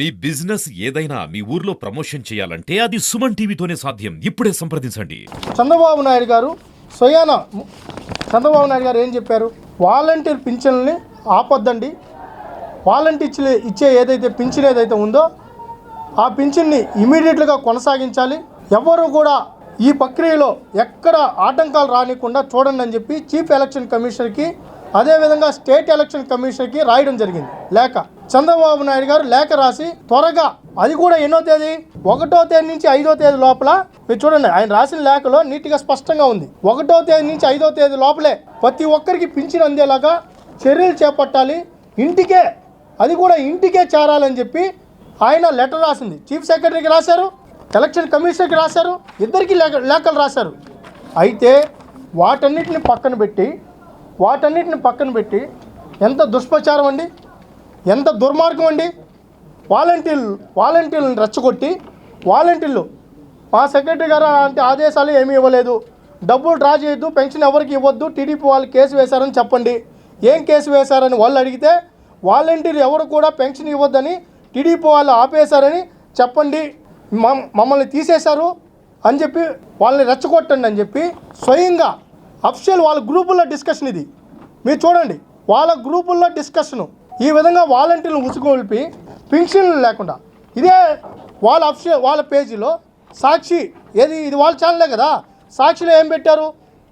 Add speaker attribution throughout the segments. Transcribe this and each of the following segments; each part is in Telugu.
Speaker 1: మీ బిజినెస్ ఏదైనా మీ ఊర్లో ప్రమోషన్ చేయాలంటే అది సుమన్ టీవీతోనే సాధ్యం. ఇప్పుడే సంప్రదించండి.
Speaker 2: చంద్రబాబు నాయుడు గారు స్వయాన చంద్రబాబు నాయుడు గారు ఏం చెప్పారు? వాలంటీర్ పింఛన్లని ఆపొద్దండి. వాలంటీర్ ఇచ్చే ఏదైతే పింఛన్ ఏదైతే ఉందో ఆ పింఛన్ని ఇమీడియట్గా కొనసాగించాలి. ఎవరు కూడా ఈ ప్రక్రియలో ఎక్కడ ఆటంకాలు రానికుండా చూడండి అని చెప్పి చీఫ్ ఎలక్షన్ కమిషనర్కి, అదేవిధంగా స్టేట్ ఎలక్షన్ కమిషనర్కి రాయడం జరిగింది లేఖ. చంద్రబాబు నాయుడు గారు లేఖ రాసి త్వరగా, అది కూడా ఎన్నో తేదీ, 1వ తేదీ నుంచి 5వ తేదీ లోపల, మీరు చూడండి ఆయన రాసిన లేఖలో నీట్గా స్పష్టంగా ఉంది. 1వ తేదీ నుంచి 5వ తేదీ లోపలే ప్రతి ఒక్కరికి పింఛన్ అందేలాగా చర్యలు చేపట్టాలి. ఇంటికే, అది కూడా ఇంటికే చేరాలని చెప్పి ఆయన లెటర్ రాసింది. చీఫ్ సెక్రటరీకి రాశారు, ఎలక్షన్ కమిషనర్కి రాశారు, ఇద్దరికి లేఖలు రాశారు. అయితే వాటన్నిటిని పక్కన పెట్టి ఎంత దుష్ప్రచారం అండి, ఎంత దుర్మార్గం అండి. వాలంటీర్లను రెచ్చగొట్టి, వాలంటీర్లు మా సెక్రటరీ గారు అంటే ఆదేశాలు ఏమీ ఇవ్వలేదు, డబ్బులు డ్రా చేయొద్దు, పెన్షన్ ఎవరికి ఇవ్వద్దు, టీడీపీ వాళ్ళు కేసు వేశారని చెప్పండి. ఏం కేసు వేశారని వాళ్ళు అడిగితే, వాలంటీర్లు ఎవరు కూడా పెన్షన్ ఇవ్వద్దని టీడీపీ వాళ్ళు ఆపేశారని చెప్పండి, మమ్మల్ని తీసేశారు అని చెప్పి వాళ్ళని రెచ్చగొట్టండి అని చెప్పి స్వయంగా అఫిషియల్ వాళ్ళ గ్రూపుల్లో డిస్కషన్ ఇది. మీరు చూడండి, వాళ్ళ గ్రూపుల్లో డిస్కషను ఈ విధంగా వాలంటీర్లను ఉసుగొల్పి పెన్షన్లు లేకుండా, ఇదే వాళ్ళ అఫిషియల్ వాళ్ళ పేజీలో సాక్షి, ఇది వాళ్ళ ఛానలే కదా, సాక్షిలో ఏం పెట్టారు?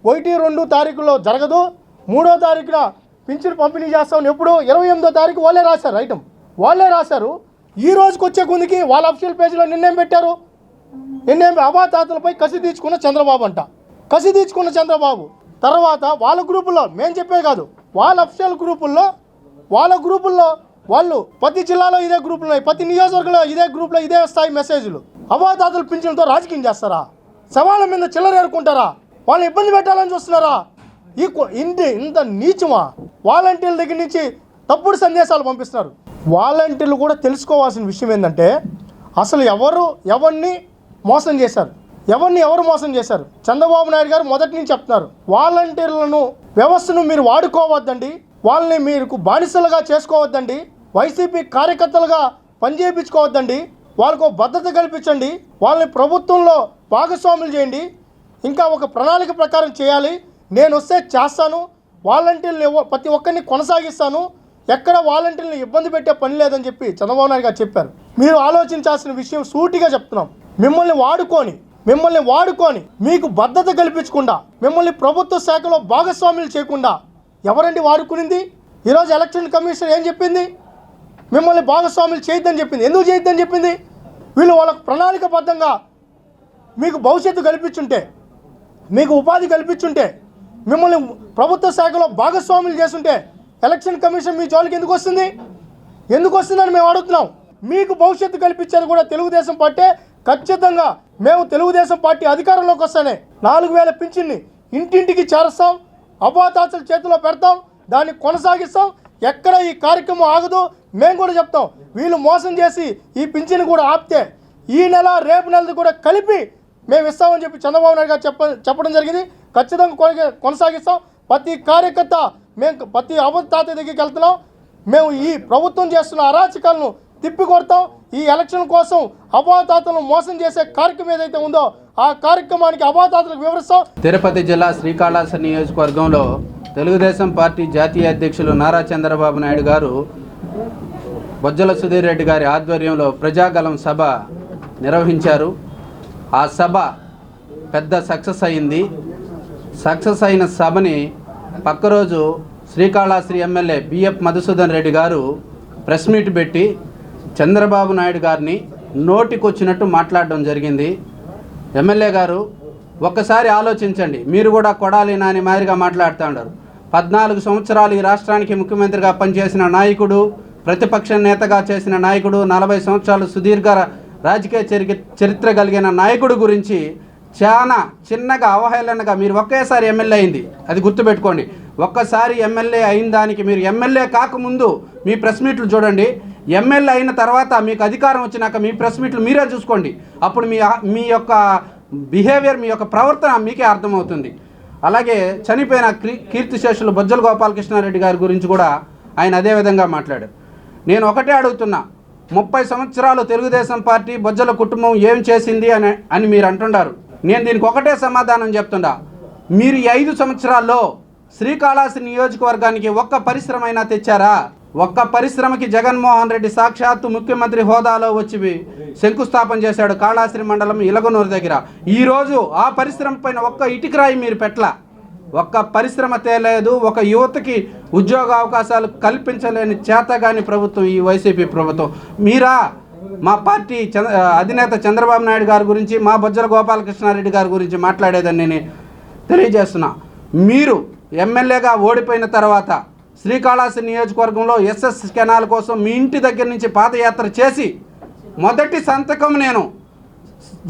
Speaker 2: 1, 2 తారీఖులో జరగదు, 3వ తారీఖున పింఛన్ పంపిణీ చేస్తామని ఎప్పుడు 28వ తారీఖు వాళ్ళే రాశారు, ఐటమ్ వాళ్ళే రాశారు. ఈ రోజుకి వచ్చే కొందికి వాళ్ళ అఫిషియల్ పేజీలో నిన్నేం పెట్టారు? అవాతాతలపై కసి తీర్చుకున్న చంద్రబాబు అంట. కసి తీర్చుకున్న చంద్రబాబు తర్వాత వాళ్ళ గ్రూపుల్లో, మేము చెప్పే కాదు, వాళ్ళ అఫిషియల్ గ్రూపుల్లో వాళ్ళు ప్రతి జిల్లాలో ఇదే గ్రూపులు ఉన్నాయి, ప్రతి నియోజకవర్గంలో ఇదే గ్రూప్లో ఇదే స్థాయి మెసేజ్లు. అవాతాతల పింఛన్లతో రాజకీయం చేస్తారా? శవాల మీద చిల్లర ఏరుకుంటారా? వాళ్ళని ఇబ్బంది పెట్టాలని చూస్తున్నారా? ఇంత నీచమా? వాలంటీర్ల దగ్గర నుంచి తప్పుడు సందేశాలు పంపిస్తున్నారు. వాలంటీర్లు కూడా తెలుసుకోవాల్సిన విషయం ఏంటంటే, అసలు ఎవరిని మోసం చేశారు, ఎవరు మోసం చేశారు? చంద్రబాబు నాయుడు గారు మొదటి నుంచి చెప్తున్నారు, వాలంటీర్లను వ్యవస్థను మీరు వాడుకోవద్దండి, వాళ్ళని మీరు బానిసలుగా చేసుకోవద్దండి, వైసీపీ కార్యకర్తలుగా పనిచేయించుకోవద్దండి, వాళ్ళకు భద్రత కల్పించండి, వాళ్ళని ప్రభుత్వంలో భాగస్వాములు చేయండి, ఇంకా ఒక ప్రణాళిక ప్రకారం చేయాలి, నేను వస్తే చేస్తాను, వాలంటీర్లు ప్రతి ఒక్కరిని కొనసాగిస్తాను, ఎక్కడ వాలంటీర్లను ఇబ్బంది పెట్టే పని లేదని చెప్పి చంద్రబాబు నాయుడు గారు చెప్పారు. మీరు ఆలోచించాల్సిన విషయం సూటిగా చెప్తున్నాం, మిమ్మల్ని వాడుకొని మీకు భద్రత కల్పించకుండా, మిమ్మల్ని ప్రభుత్వ శాఖలో భాగస్వాములు చేయకుండా ఎవరండి వాడుకునింది? ఈరోజు ఎలక్షన్ కమిషన్ ఏం చెప్పింది? మిమ్మల్ని భాగస్వాములు చేయొద్దని చెప్పింది. ఎందుకు చేయొద్దని చెప్పింది? వీళ్ళు వాళ్ళకు ప్రణాళికబద్ధంగా మీకు భవిష్యత్తు కల్పించుంటే, మీకు ఉపాధి కల్పించుంటే, మిమ్మల్ని ప్రభుత్వ శాఖలో భాగస్వాములు చేస్తుంటే ఎలక్షన్ కమిషన్ మీ జోలికి ఎందుకు వస్తుందని మేము అడుగుతున్నాం. మీకు భవిష్యత్తు కల్పించేది కూడా తెలుగుదేశం పార్టీ. ఖచ్చితంగా మేము తెలుగుదేశం పార్టీ అధికారంలోకి వస్తానే 4000 పింఛన్ని ఇంటింటికి చేరుస్తాం, అవాతాతల చేతిలో పెడతాం, దాన్ని కొనసాగిస్తాం. ఎక్కడ ఈ కార్యక్రమం ఆగదు. మేము కూడా చెప్తాం, వీళ్ళు మోసం చేసి ఈ పింఛన్ కూడా ఆపితే ఈ నెల రేపు నెలది కూడా కలిపి మేము ఇస్తామని చెప్పి చంద్రబాబు నాయుడు గారు చెప్పడం జరిగింది. ఖచ్చితంగా కొనసాగిస్తాం. ప్రతి కార్యకర్త, మేము ప్రతి అవాతాత దగ్గరికి వెళ్తున్నాం. మేము ఈ ప్రభుత్వం చేస్తున్న అరాచకాలను తిప్పికొడతాం. ఈ ఎలక్షన్ కోసం అవాతాతలను మోసం చేసే కార్యక్రమం ఏదైతే ఉందో ఆ కార్యక్రమానికి అవాతాతలకు వివరిస్తాం.
Speaker 3: తిరుపతి జిల్లా శ్రీకాళహస్తి నియోజకవర్గంలో తెలుగుదేశం పార్టీ జాతీయ అధ్యక్షులు నారా చంద్రబాబు నాయుడు గారు బొజ్జల సుధీర్ రెడ్డి గారి ఆధ్వర్యంలో ప్రజాగలం సభ నిర్వహించారు. ఆ సభ పెద్ద సక్సెస్ అయింది. సక్సెస్ అయిన సభని పక్క రోజు శ్రీకాళహస్తి ఎమ్మెల్యే బిఎఫ్ మధుసూదన్ రెడ్డి గారు ప్రెస్ మీట్ పెట్టి చంద్రబాబు నాయుడు గారిని నోటికొచ్చినట్టు మాట్లాడడం జరిగింది. ఎమ్మెల్యే గారు ఒక్కసారి ఆలోచించండి, మీరు కూడా కొడాలి నాని మాదిరిగా మాట్లాడుతూ ఉన్నారు. 14 సంవత్సరాలు ఈ రాష్ట్రానికి ముఖ్యమంత్రిగా పనిచేసిన నాయకుడు, ప్రతిపక్ష నేతగా చేసిన నాయకుడు, 40 సంవత్సరాలు సుదీర్ఘ రాజకీయ చరిత్ర కలిగిన నాయకుడు గురించి చాలా చిన్నగా అవహేళనగా మీరు ఒకేసారి ఎమ్మెల్యే అయింది, అది గుర్తుపెట్టుకోండి. ఒక్కసారి ఎమ్మెల్యే అయిన దానికి మీరు ఎమ్మెల్యే కాకముందు మీ ప్రెస్ మీట్లు చూడండి, ఎమ్మెల్యే అయిన తర్వాత మీకు అధికారం వచ్చినాక మీ ప్రెస్ మీట్లు మీరే చూసుకోండి. అప్పుడు మీ యొక్క బిహేవియర్, మీ యొక్క ప్రవర్తన మీకే అర్థమవుతుంది. అలాగే చనిపోయిన కీర్తిశేషులు బొజ్జల గోపాలకృష్ణారెడ్డి గారి గురించి కూడా ఆయన అదే విధంగా మాట్లాడారు. నేను ఒకటే అడుగుతున్నా, 30 సంవత్సరాలు తెలుగుదేశం పార్టీ బొజ్జల కుటుంబం ఏం చేసింది అని మీరు అంటున్నారు. నేను దీనికి ఒకటే సమాధానం చెప్తుండా. మీరు ఈ 5 సంవత్సరాల్లో శ్రీకాళహస్తి నియోజకవర్గానికి ఒక్క పరిశ్రమ అయినా తెచ్చారా? ఒక్క పరిశ్రమకి జగన్మోహన్ రెడ్డి సాక్షాత్తు ముఖ్యమంత్రి హోదాలో వచ్చి శంకుస్థాపన చేశాడు కాళహస్తి మండలం ఇలగనూరు దగ్గర. ఈరోజు ఆ పరిశ్రమ పైన ఒక్క ఇటుకరాయి మీరు పెట్టలా. ఒక్క పరిశ్రమ తేలేదు. ఒక యువతకి ఉద్యోగ అవకాశాలు కల్పించలేని చేతగాని ప్రభుత్వం ఈ వైసీపీ ప్రభుత్వం. మీరా మా పార్టీ అధినేత చంద్రబాబు నాయుడు గారి గురించి, మా బొజ్జల గోపాలకృష్ణారెడ్డి గారి గురించి మాట్లాడేదని నేను తెలియజేస్తున్నా. మీరు ఎమ్మెల్యేగా ఓడిపోయిన తర్వాత శ్రీకాళహస్తి నియోజకవర్గంలో ఎస్ఎస్ కెనాల్ కోసం మీ ఇంటి దగ్గర నుంచి పాదయాత్ర చేసి మొదటి సంతకం నేను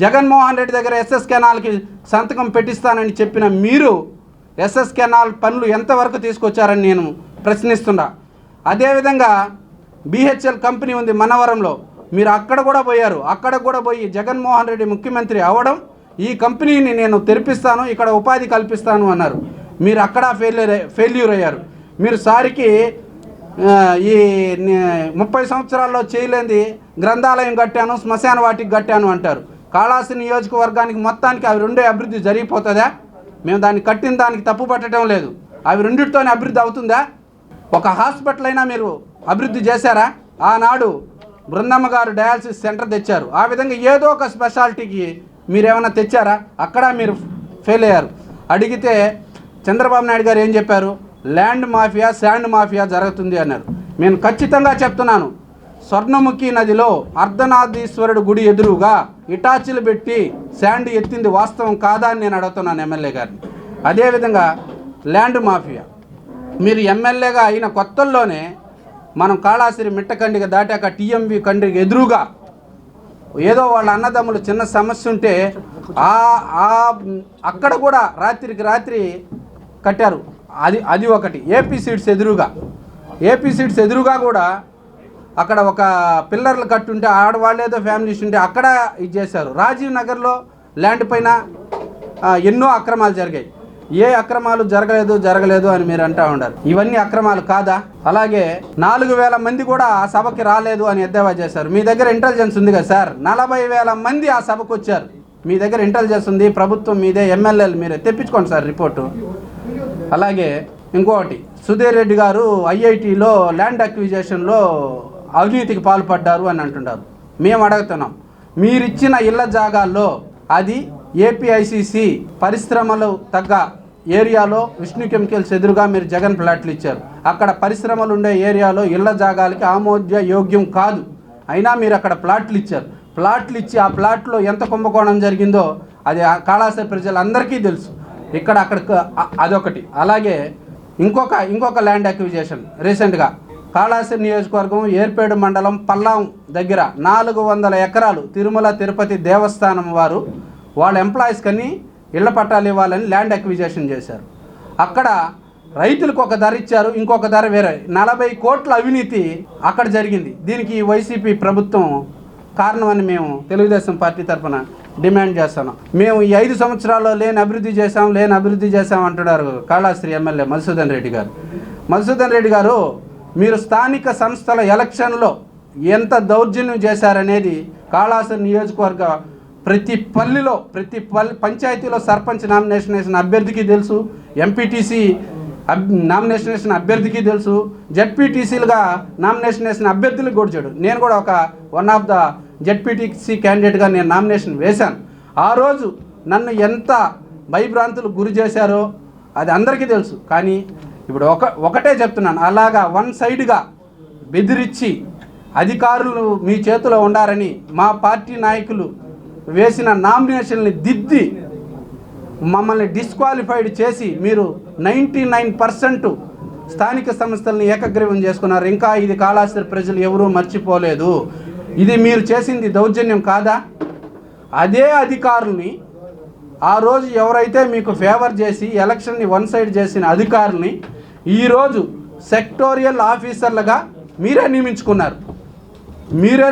Speaker 3: జగన్మోహన్ రెడ్డి దగ్గర ఎస్ఎస్ కెనాల్కి సంతకం పెట్టిస్తానని చెప్పిన మీరు ఎస్ఎస్ కెనాల్ పనులు ఎంతవరకు తీసుకొచ్చారని నేను ప్రశ్నిస్తున్నా. అదేవిధంగా బిహెచ్ఎల్ కంపెనీ ఉంది మనవరంలో, మీరు అక్కడ కూడా పోయారు. అక్కడ కూడా పోయి జగన్మోహన్ రెడ్డి ముఖ్యమంత్రి అవ్వడం, ఈ కంపెనీని నేను తెరిపిస్తాను, ఇక్కడ ఉపాధి కల్పిస్తాను అన్నారు. మీరు అక్కడ ఫెయిల్యూర్ అయ్యారు. మీరు సారికి ఈ 30 సంవత్సరాల్లో చేయలేంది గ్రంథాలయం కట్టాను, శ్మశాన వాటికి కట్టాను అంటారు. కాళహస్తి నియోజకవర్గానికి మొత్తానికి అవి రెండే అభివృద్ధి జరిగిపోతుందా? మేము దాన్ని కట్టిన దానికి తప్పు పట్టడం లేదు. అవి రెండింటితోనే అభివృద్ధి అవుతుందా? ఒక హాస్పిటల్ అయినా మీరు అభివృద్ధి చేశారా? ఆనాడు బృందమ్మ గారు డయాలసిస్ సెంటర్ తెచ్చారు. ఆ విధంగా ఏదో ఒక స్పెషాలిటీకి మీరేమైనా తెచ్చారా? అక్కడ మీరు ఫెయిల్ అయ్యారు. అడిగితే చంద్రబాబు నాయుడు గారు ఏం చెప్పారు? ల్యాండ్ మాఫియా, శాండ్ మాఫియా జరుగుతుంది అన్నారు. నేను ఖచ్చితంగా చెప్తున్నాను, స్వర్ణముఖి నదిలో అర్ధనాథీశ్వరుడు గుడి ఎదురుగా ఇటాచీలు పెట్టి శాండ్ ఎత్తింది వాస్తవం కాదా అని నేను అడుగుతున్నాను ఎమ్మెల్యే గారిని. అదేవిధంగా ల్యాండ్ మాఫియా, మీరు ఎమ్మెల్యేగా అయిన కొత్తల్లోనే మనం కాళహస్తి మిట్టకండిగా దాటాక టీఎంవి కండ్రికి ఎదురుగా ఏదో వాళ్ళ అన్నదమ్ములు చిన్న సమస్య ఉంటే అక్కడ కూడా రాత్రికి రాత్రి కట్టారు. అది ఒకటి. ఏపీ సీడ్స్ ఎదురుగా కూడా అక్కడ ఒక పిల్లర్లు కట్టుంటే ఆడవాళ్ళేదో ఫ్యామిలీస్ ఉంటే అక్కడ ఇది చేశారు. రాజీవ్ నగర్లో ల్యాండ్ పైన ఎన్నో అక్రమాలు జరిగాయి. ఏ అక్రమాలు జరగలేదు అని మీరు అంటూ ఉన్నారు. ఇవన్నీ అక్రమాలు కాదా? అలాగే 4000 మంది కూడా ఆ సభకి రాలేదు అని ఎద్దేవా చేశారు. మీ దగ్గర ఇంటెలిజెన్స్ ఉంది కదా సార్, 40,000 మంది ఆ సభకు వచ్చారు. మీ దగ్గర ఇంటెలిజెన్స్ ఉంది, ప్రభుత్వం మీదే, ఎమ్మెల్యేలు మీరే, తెప్పించుకోండి సార్ రిపోర్టు. అలాగే ఇంకొకటి, సుధీర్ రెడ్డి గారు ఐఐటిలో ల్యాండ్ అక్విజిషన్లో అవినీతికి పాల్పడ్డారు అని అంటున్నారు. మేము అడుగుతున్నాం, మీరిచ్చిన ఇళ్ల జాగాల్లో అది ఏపీఐసిసి పరిశ్రమలు తగ్గ ఏరియాలో విష్ణు కెమికల్స్ ఎదురుగా మీరు జగన్ ప్లాట్లు ఇచ్చారు. అక్కడ పరిశ్రమలు ఉండే ఏరియాలో ఇళ్ల జాగాలకి ఆమోద్య యోగ్యం కాదు. అయినా మీరు అక్కడ ప్లాట్లు ఇచ్చారు. ప్లాట్లు ఇచ్చి ఆ ప్లాట్లో ఎంత కుంభకోణం జరిగిందో అది కాళహస్తి ప్రజలందరికీ తెలుసు. అక్కడ అదొకటి. అలాగే ఇంకొక ల్యాండ్ అక్విజిషన్ రీసెంట్గా కాళహస్తి నియోజకవర్గం ఏర్పేడు మండలం పల్లాం దగ్గర 400 ఎకరాలు తిరుమల తిరుపతి దేవస్థానం వారు వాళ్ళ ఎంప్లాయీస్ కని ఇళ్ల పట్టాలు ఇవ్వాలని ల్యాండ్ అక్విజిషన్ చేశారు. అక్కడ రైతులకు ఒక ధర ఇచ్చారు, ఇంకొక ధర వేరే. 40 కోట్ల అవినీతి అక్కడ జరిగింది. దీనికి వైసీపీ ప్రభుత్వం కారణమని మేము తెలుగుదేశం పార్టీ తరఫున డిమాండ్ చేస్తున్నాం. మేము ఈ 5 సంవత్సరాల్లో లేని అభివృద్ధి చేశాం అంటున్నారు కాళహస్తి ఎమ్మెల్యే మధుసూదన్ రెడ్డి గారు. మీరు స్థానిక సంస్థల ఎలక్షన్లో ఎంత దౌర్జన్యం చేశారనేది కాళహస్తి నియోజకవర్గ ప్రతి పంచాయతీలో సర్పంచ్ నామినేషన్ వేసిన అభ్యర్థికి తెలుసు, ఎంపీటీసీ నామినేషన్ వేసిన అభ్యర్థికి తెలుసు, జెడ్పీటీసీలుగా నామినేషన్ వేసిన అభ్యర్థులకు కూడా చెడు. నేను కూడా వన్ ఆఫ్ ద జెడ్పీటీసీ క్యాండిడేట్గా నేను నామినేషన్ వేశాను. ఆ రోజు నన్ను ఎంత భయభ్రాంతులకు గురి చేశారో అది అందరికీ తెలుసు. కానీ ఇప్పుడు ఒకటే చెప్తున్నాను, అలాగా వన్ సైడ్గా బెదిరించి అధికారులు మీ చేతిలో ఉండారని మా పార్టీ నాయకులు వేసిన నామినేషన్ని దిద్ది మమ్మల్ని డిస్క్వాలిఫైడ్ చేసి మీరు 99% స్థానిక సంస్థలను ఏకగ్రీవం చేసుకున్నారు. ఇంకా ఇది కాళహస్తి ప్రజలు ఎవరూ మర్చిపోలేదు. ఇది మీరు చేసింది దౌర్జన్యం కాదా? అదే అధికారుల్ని ఆ రోజు ఎవరైతే మీకు ఫేవర్ చేసి ఎలక్షన్ని వన్ సైడ్ చేసిన అధికారుల్ని ఈరోజు సెక్టోరియల్ ఆఫీసర్లుగా మీరే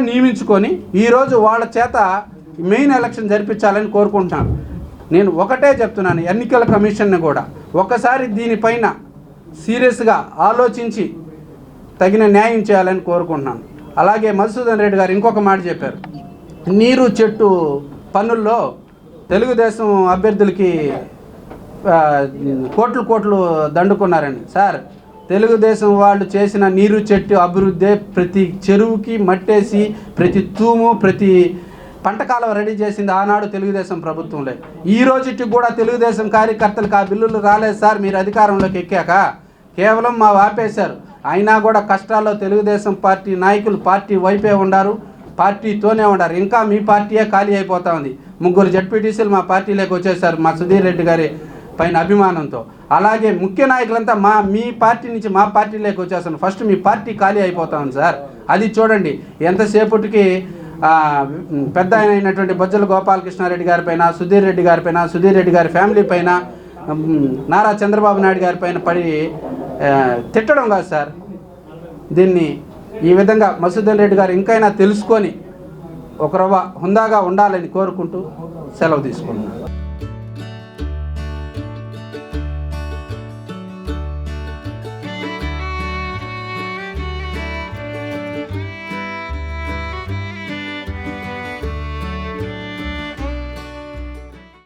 Speaker 3: నియమించుకొని ఈరోజు వాళ్ళ చేత మెయిన్ ఎలక్షన్ జరిపించాలని కోరుకుంటున్నాను. నేను ఒకటే చెప్తున్నాను, ఎన్నికల కమిషన్ని కూడా ఒకసారి దీనిపైన సీరియస్గా ఆలోచించి తగిన న్యాయం చేయాలని కోరుకుంటున్నాను. అలాగే మధుసూదన్ రెడ్డి గారు ఇంకొక మాట చెప్పారు, నీరు చెట్టు పన్నుల్లో తెలుగుదేశం అభ్యర్థులకి కోట్లు దండుకున్నారండి. సార్, తెలుగుదేశం వాళ్ళు చేసిన నీరు చెట్టు అభివృద్ధి ప్రతి చెరువుకి మట్టేసి ప్రతి తూము ప్రతి పంట కాలువ రెడీ చేసింది ఆనాడు తెలుగుదేశం ప్రభుత్వంలో. ఈ రోజుకి కూడా తెలుగుదేశం కార్యకర్తలకు ఆ బిల్లులు రాలేదు సార్. మీరు అధికారంలోకి ఎక్కాక కేవలం మా ఆపేశారు. అయినా కూడా కష్టాల్లో తెలుగుదేశం పార్టీ నాయకులు పార్టీ వైపే ఉండారు, పార్టీతోనే ఉండారు. ఇంకా మీ పార్టీయే ఖాళీ అయిపోతా ఉంది. 3 జడ్పీటీసీలు మా పార్టీలోకి వచ్చేసారు మా సుధీర్ రెడ్డి గారి పైన అభిమానంతో. అలాగే ముఖ్య నాయకులంతా మీ పార్టీ నుంచి మా పార్టీలోకి వచ్చేస్తాను. ఫస్ట్ మీ పార్టీ ఖాళీ అయిపోతా ఉంది సార్. అది చూడండి. ఎంతసేపటికి పెద్ద అయినటువంటి బొజ్జల గోపాలకృష్ణారెడ్డి గారి పైన, సుధీర్ రెడ్డి గారి పైన, సుధీర్ రెడ్డి గారి ఫ్యామిలీ పైన, నారా చంద్రబాబు నాయుడు గారి పైన పడి తిట్టడం కాదు సార్. దీన్ని ఈ విధంగా మధుసూదన్ రెడ్డి గారు ఇంకైనా తెలుసుకొని ఒక రవ్వ హుందాగా ఉండాలని కోరుకుంటూ సెలవు తీసుకుంటున్నాను.